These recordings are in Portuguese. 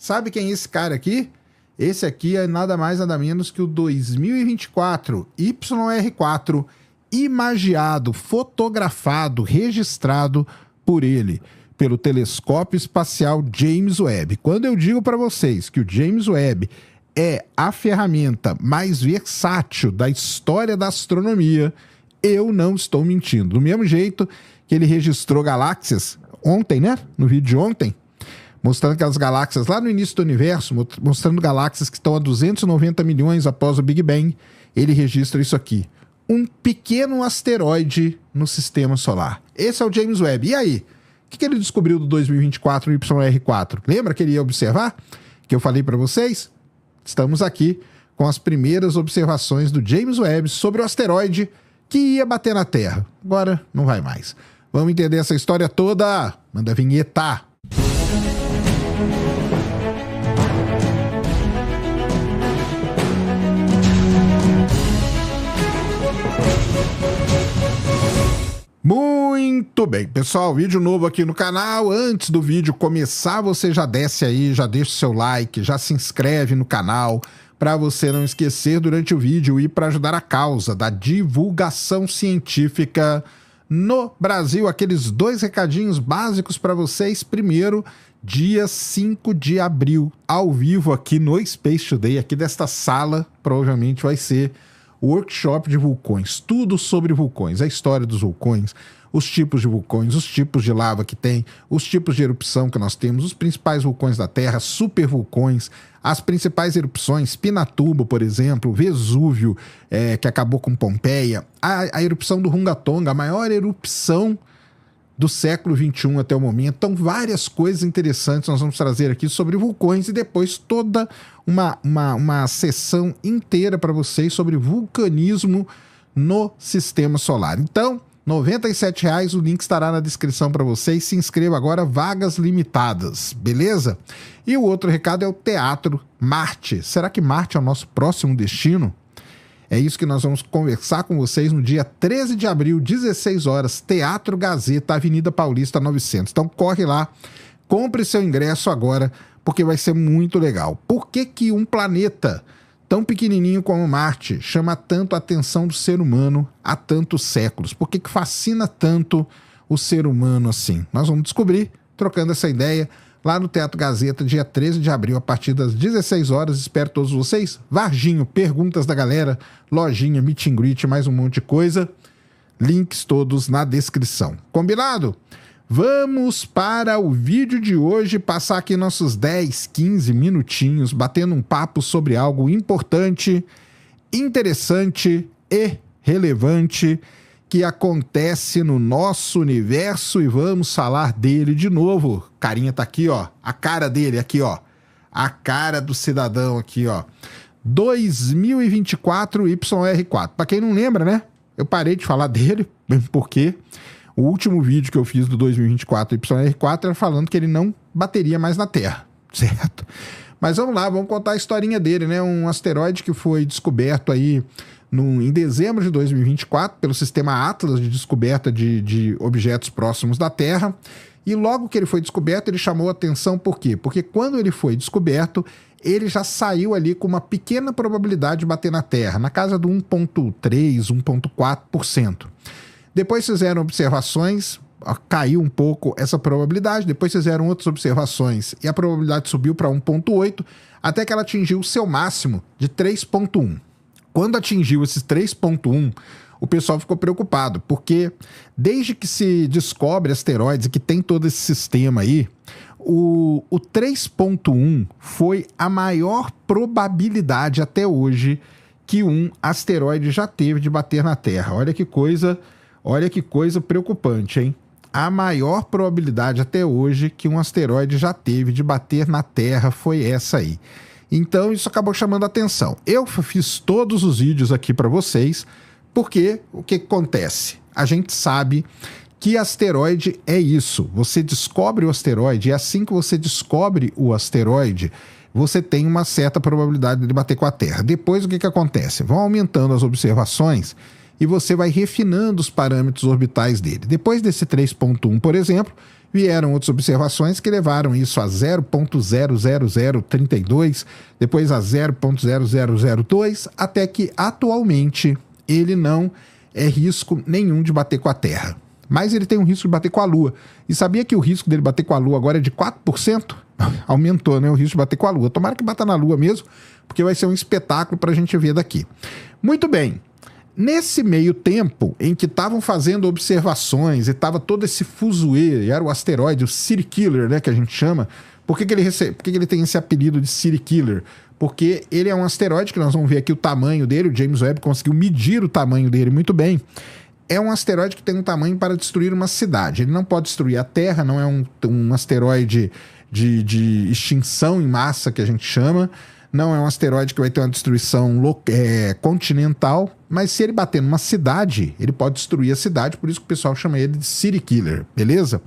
Sabe quem é esse cara aqui? Esse aqui é nada mais nada menos que o 2024 YR4 imagiado, fotografado, registrado por ele, pelo telescópio espacial James Webb. Quando eu digo para vocês que o James Webb é a ferramenta mais versátil da história da astronomia, eu não estou mentindo. Do mesmo jeito que ele registrou galáxias ontem, né? No vídeo de ontem, mostrando aquelas galáxias lá no início do universo, mostrando galáxias que estão a 290 milhões após o Big Bang, ele registra isso aqui. Um pequeno asteroide no sistema solar. Esse é o James Webb. E aí? O que ele descobriu do 2024 YR4? Lembra que ele ia observar? Que eu falei para vocês? Estamos aqui com as primeiras observações do James Webb sobre o asteroide que ia bater na Terra. Agora não vai mais. Vamos entender essa história toda? Manda a vinheta! Muito bem, pessoal, vídeo novo aqui no canal. Antes do vídeo começar, você já desce aí, já deixa o seu like, já se inscreve no canal, para você não esquecer durante o vídeo e para ajudar a causa da divulgação científica no Brasil. Aqueles 2 recadinhos básicos para vocês. Primeiro, dia 5 de abril, ao vivo aqui no Space Today, aqui desta sala, provavelmente vai ser workshop de vulcões, tudo sobre vulcões, a história dos vulcões, os tipos de vulcões, os tipos de lava que tem, os tipos de erupção que nós temos, os principais vulcões da Terra, supervulcões, as principais erupções, Pinatubo, por exemplo, Vesúvio, que acabou com Pompeia, a erupção do Runga Tonga, a maior erupção do século XXI até o momento. Então, várias coisas interessantes nós vamos trazer aqui sobre vulcões e depois toda uma sessão inteira para vocês sobre vulcanismo no sistema solar. Então, R$ 97,00, o link estará na descrição para vocês. Se inscreva agora, vagas limitadas, beleza? E o outro recado é o Teatro Marte. Será que Marte é o nosso próximo destino? É isso que nós vamos conversar com vocês no dia 13 de abril, 16 horas, Teatro Gazeta, Avenida Paulista 900. Então corre lá, compre seu ingresso agora, porque vai ser muito legal. Por que um planeta tão pequenininho como Marte chama tanto a atenção do ser humano há tantos séculos? Por que fascina tanto o ser humano assim? Nós vamos descobrir, trocando essa ideia, lá no Teatro Gazeta, dia 13 de abril, a partir das 16 horas. Espero todos vocês. Varginho, perguntas da galera, lojinha, meet and greet, mais um monte de coisa. Links todos na descrição. Combinado? Vamos para o vídeo de hoje, passar aqui nossos 10, 15 minutinhos, batendo um papo sobre algo importante, interessante e relevante que acontece no nosso universo, e vamos falar dele de novo. Carinha tá aqui, ó. A cara dele aqui, ó. A cara do cidadão aqui, ó. 2024 YR4. Pra quem não lembra, né? Eu parei de falar dele, mesmo porque o último vídeo que eu fiz do 2024 YR4 era falando que ele não bateria mais na Terra, certo? Mas vamos lá, vamos contar a historinha dele, né? Um asteroide que foi descoberto aí em dezembro de 2024 pelo sistema Atlas de descoberta de objetos próximos da Terra. E logo que ele foi descoberto, ele chamou atenção por quê? Porque quando ele foi descoberto, ele já saiu ali com uma pequena probabilidade de bater na Terra, na casa do 1,3%, 1,4%. Depois fizeram observações, caiu um pouco essa probabilidade, depois fizeram outras observações e a probabilidade subiu para 1,8%, até que ela atingiu o seu máximo de 3,1%. Quando atingiu esses 3,1%, o pessoal ficou preocupado, porque desde que se descobre asteroides e que tem todo esse sistema aí, o 3,1 foi a maior probabilidade até hoje que um asteroide já teve de bater na Terra. Olha que coisa preocupante, hein? A maior probabilidade até hoje que um asteroide já teve de bater na Terra foi essa aí. Então isso acabou chamando a atenção. Eu fiz todos os vídeos aqui para vocês, porque o que acontece? A gente sabe que asteroide é isso. Você descobre o asteroide e assim que você descobre o asteroide, você tem uma certa probabilidade de bater com a Terra. Depois o que acontece? Vão aumentando as observações e você vai refinando os parâmetros orbitais dele. Depois desse 3.1, por exemplo, vieram outras observações que levaram isso a 0.00032, depois a 0.0002, até que atualmente ele não é risco nenhum de bater com a Terra. Mas ele tem um risco de bater com a Lua. E sabia que o risco dele bater com a Lua agora é de 4%? Aumentou, né? O risco de bater com a Lua. Tomara que bata na Lua mesmo, porque vai ser um espetáculo para a gente ver daqui. Muito bem. Nesse meio tempo em que estavam fazendo observações e estava todo esse fuzuê, era o asteroide, o City Killer, né, que a gente chama. Por que ele tem esse apelido de City Killer? Porque ele é um asteroide que nós vamos ver aqui o tamanho dele, o James Webb conseguiu medir o tamanho dele muito bem. É um asteroide que tem um tamanho para destruir uma cidade. Ele não pode destruir a Terra, não é um asteroide de extinção em massa, que a gente chama. Não é um asteroide que vai ter uma destruição continental, mas se ele bater numa cidade, ele pode destruir a cidade, por isso que o pessoal chama ele de City Killer, beleza?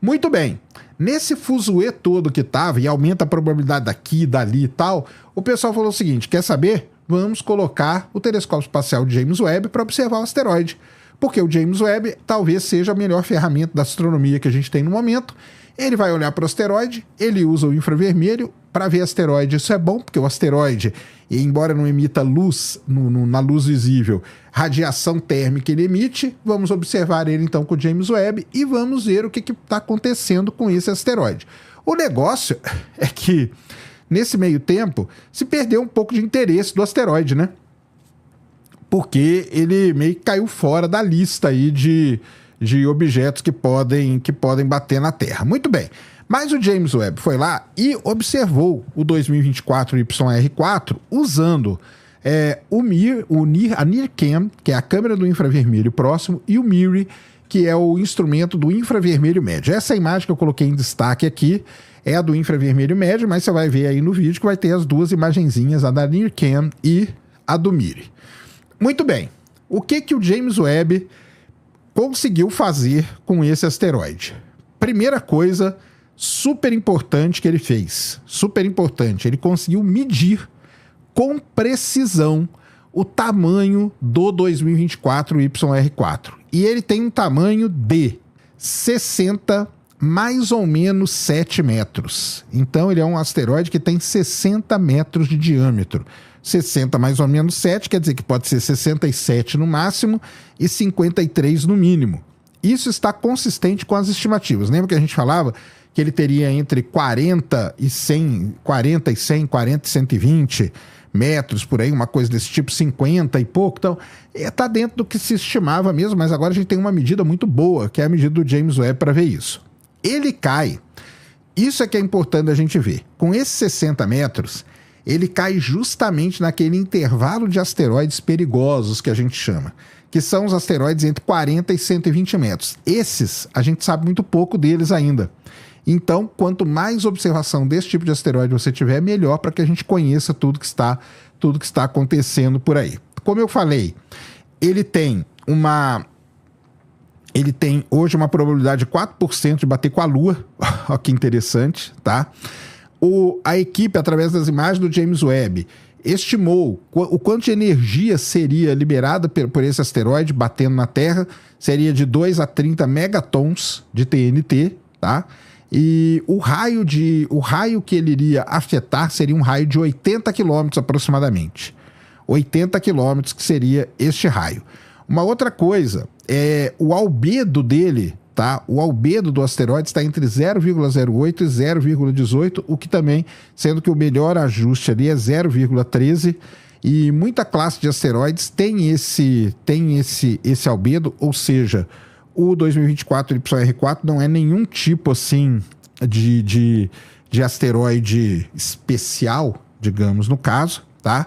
Muito bem. Nesse fuzuê todo que tava, e aumenta a probabilidade daqui, dali e tal, o pessoal falou o seguinte, quer saber? Vamos colocar o telescópio espacial de James Webb para observar o asteroide. Porque o James Webb talvez seja a melhor ferramenta da astronomia que a gente tem no momento. Ele vai olhar para o asteroide, ele usa o infravermelho para ver asteroide. Isso é bom, porque o asteroide, embora não emita luz na luz visível, radiação térmica ele emite. Vamos observar ele então com o James Webb e vamos ver o que está acontecendo com esse asteroide. O negócio é que, nesse meio tempo, se perdeu um pouco de interesse do asteroide, né? Porque ele meio que caiu fora da lista aí de objetos que podem bater na Terra. Muito bem. Mas o James Webb foi lá e observou o 2024 YR4 usando a NIRCam, que é a câmera do infravermelho próximo, e o MIRI, que é o instrumento do infravermelho médio. Essa imagem que eu coloquei em destaque aqui é a do infravermelho médio, mas você vai ver aí no vídeo que vai ter as duas imagenzinhas, a da NIRCam e a do MIRI. Muito bem. O que o James Webb conseguiu fazer com esse asteroide? Primeira coisa super importante que ele fez. Super importante. Ele conseguiu medir com precisão o tamanho do 2024 YR4. E ele tem um tamanho de 60, mais ou menos 7 metros. Então ele é um asteroide que tem 60 metros de diâmetro. 60 mais ou menos 7, quer dizer que pode ser 67 no máximo e 53 no mínimo. Isso está consistente com as estimativas. Lembra que a gente falava que ele teria entre 40 e 100, 40 e 100, 40 e 120 metros, por aí, uma coisa desse tipo, 50 e pouco. Então, está dentro do que se estimava mesmo, mas agora a gente tem uma medida muito boa, que é a medida do James Webb para ver isso. Ele cai, isso é que é importante a gente ver, com esses 60 metros, ele cai justamente naquele intervalo de asteroides perigosos que a gente chama, que são os asteroides entre 40 e 120 metros. Esses, a gente sabe muito pouco deles ainda. Então, quanto mais observação desse tipo de asteroide você tiver, melhor para que a gente conheça tudo que está acontecendo por aí. Como eu falei, ele tem hoje uma probabilidade de 4% de bater com a Lua. Olha que interessante, tá? A equipe, através das imagens do James Webb, estimou o quanto de energia seria liberada por esse asteroide batendo na Terra. Seria de 2 a 30 megatons de TNT, tá? E o raio que ele iria afetar seria um raio de 80 quilômetros aproximadamente. 80 quilômetros que seria este raio. Uma outra coisa é o albedo dele, tá? O albedo do asteroide está entre 0,08 e 0,18, o que também, sendo que o melhor ajuste ali é 0,13, e muita classe de asteroides tem esse albedo, ou seja, o 2024 YR4 não é nenhum tipo assim de asteroide especial, digamos, no caso, tá?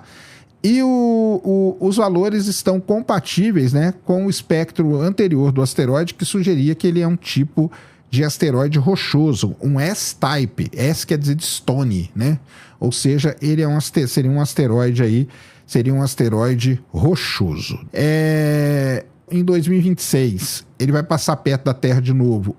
E os valores estão compatíveis, né, com o espectro anterior do asteroide, que sugeria que ele é um tipo de asteroide rochoso, um S-type. S quer dizer de stone, né? Ou seja, ele seria um asteroide rochoso. Em 2026, ele vai passar perto da Terra de novo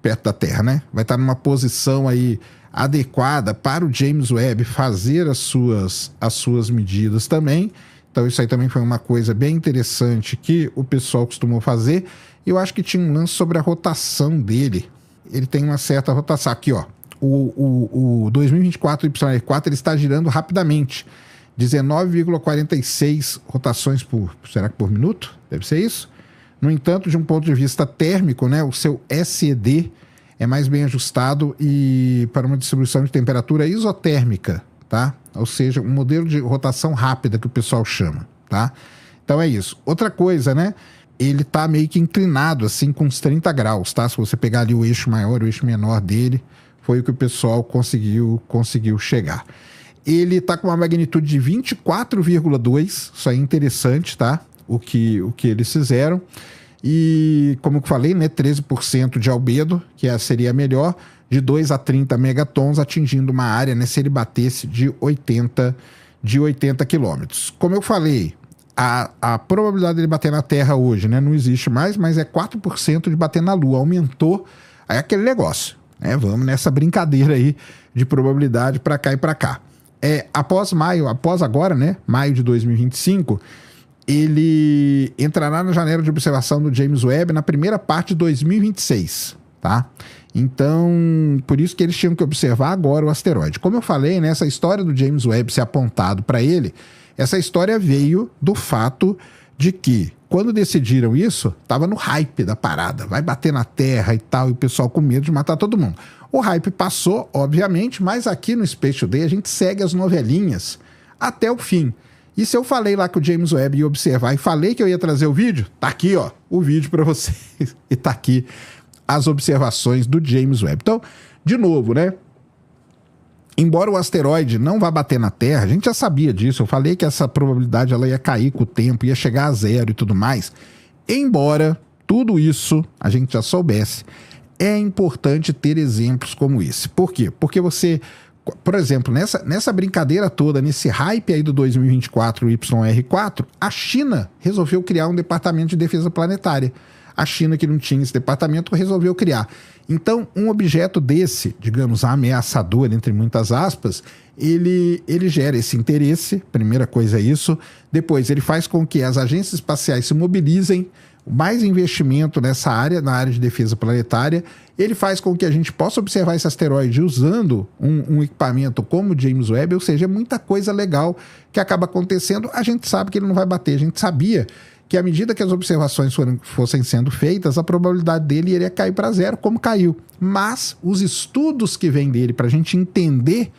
perto da Terra, né? Vai estar numa posição aí adequada para o James Webb fazer as suas medidas também. Então isso aí também foi uma coisa bem interessante que o pessoal costumou fazer. Eu acho que tinha um lance sobre a rotação dele. Ele tem uma certa rotação. Aqui, ó. O 2024 YR4 ele está girando rapidamente. 19,46 rotações será que por minuto? Deve ser isso. No entanto, de um ponto de vista térmico, né, o seu SED é mais bem ajustado e para uma distribuição de temperatura isotérmica, tá? Ou seja, um modelo de rotação rápida que o pessoal chama, tá? Então é isso. Outra coisa, né? Ele tá meio que inclinado, assim, com uns 30 graus, tá? Se você pegar ali o eixo maior e o eixo menor dele, foi o que o pessoal conseguiu chegar. Ele tá com uma magnitude de 24,2, isso aí é interessante, tá? O que eles fizeram. E, como eu falei, né, 13% de albedo, que seria melhor, de 2 a 30 megatons, atingindo uma área, né, se ele batesse de 80 quilômetros. Como eu falei, a probabilidade dele bater na Terra hoje, né, não existe mais, mas é 4% de bater na Lua. Aumentou, aí é aquele negócio, né? Vamos nessa brincadeira aí de probabilidade para cá e para cá. Após agora, né, maio de 2025, ele entrará na janela de observação do James Webb na primeira parte de 2026, tá? Então, por isso que eles tinham que observar agora o asteroide. Como eu falei, né, essa história do James Webb ser apontado para ele, essa história veio do fato de que, quando decidiram isso, estava no hype da parada. Vai bater na Terra e tal, e o pessoal com medo de matar todo mundo. O hype passou, obviamente, mas aqui no Space Today a gente segue as novelinhas até o fim. E se eu falei lá que o James Webb ia observar e falei que eu ia trazer o vídeo, tá aqui, ó, o vídeo para vocês. E tá aqui as observações do James Webb. Então, de novo, né? Embora o asteroide não vá bater na Terra, a gente já sabia disso. Eu falei que essa probabilidade ela ia cair com o tempo, ia chegar a zero e tudo mais. Embora tudo isso a gente já soubesse, é importante ter exemplos como esse. Por quê? Porque você, por exemplo, nessa brincadeira toda, nesse hype aí do 2024 YR4, a China resolveu criar um departamento de defesa planetária. A China, que não tinha esse departamento, resolveu criar. Então, um objeto desse, digamos, ameaçador, entre muitas aspas, ele gera esse interesse, primeira coisa é isso. Depois, ele faz com que as agências espaciais se mobilizem, mais investimento nessa área, na área de defesa planetária. Ele faz com que a gente possa observar esse asteroide usando um equipamento como o James Webb, ou seja, é muita coisa legal que acaba acontecendo. A gente sabe que ele não vai bater, a gente sabia que à medida que as observações fossem sendo feitas, a probabilidade dele iria cair para zero, como caiu. Mas os estudos que vêm dele para a gente entender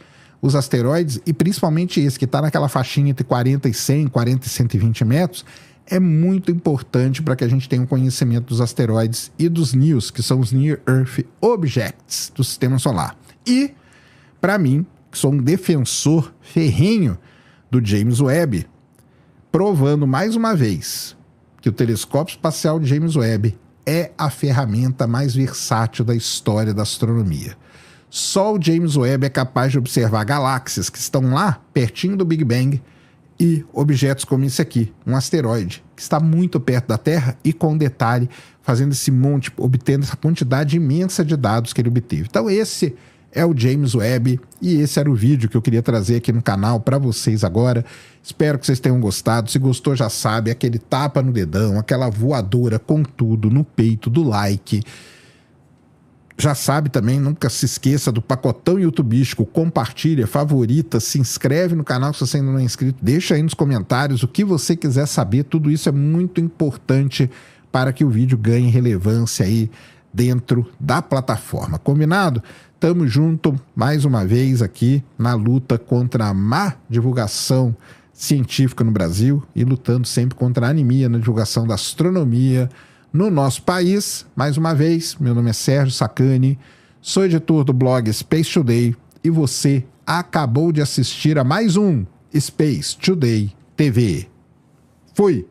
os asteroides, e principalmente esse que está naquela faixinha entre 40 e 100, 40 e 120 metros, é muito importante para que a gente tenha um conhecimento dos asteroides e dos NEOs, que são os Near Earth Objects do Sistema Solar. E, para mim, que sou um defensor ferrenho do James Webb, provando mais uma vez que o telescópio espacial de James Webb é a ferramenta mais versátil da história da astronomia. Só o James Webb é capaz de observar galáxias que estão lá, pertinho do Big Bang, e objetos como esse aqui, um asteroide, que está muito perto da Terra e, com detalhe, fazendo esse monte, obtendo essa quantidade imensa de dados que ele obteve. Então esse é o James Webb e esse era o vídeo que eu queria trazer aqui no canal para vocês agora. Espero que vocês tenham gostado. Se gostou, já sabe, aquele tapa no dedão, aquela voadora com tudo no peito do like. Já sabe também, nunca se esqueça do pacotão youtubístico, compartilha, favorita, se inscreve no canal se você ainda não é inscrito, deixa aí nos comentários o que você quiser saber, tudo isso é muito importante para que o vídeo ganhe relevância aí dentro da plataforma, combinado? Tamo junto mais uma vez aqui na luta contra a má divulgação científica no Brasil e lutando sempre contra a anemia na divulgação da astronomia no nosso país. Mais uma vez, meu nome é Sérgio Sacani, sou editor do blog Space Today e você acabou de assistir a mais um Space Today TV. Fui!